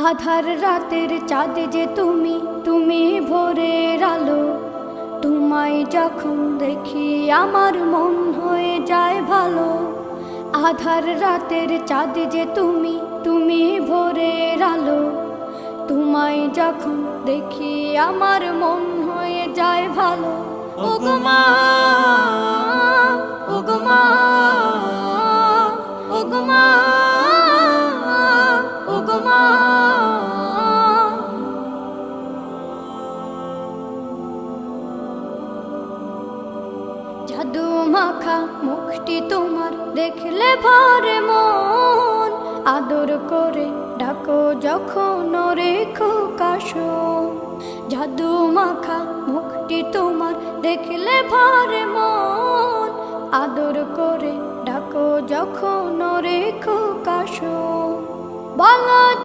আধার রাতের চাঁদ যে তুমি, তুমি ভোরের আলো। তোমায় যখন দেখি আমার মন হয়ে যায় ভালো। আধার রাতের চাঁদ যে তুমি, তুমি ভোরের আলো। তোমায় যখন দেখি আমার মন হয়ে যায় ভালো। ওগো মা, ওগো মা, ওগো মা, ওগো মা। জাদু মাখা মুখটি তোমার দেখলে ভরে মন। আদর করে ডাকো যখন রেখো কাশন। জাদু মাখা মুখটি তোমার দেখলে ভরে মন। আদর করে ডাকো যখন রেখো কাশন। বলো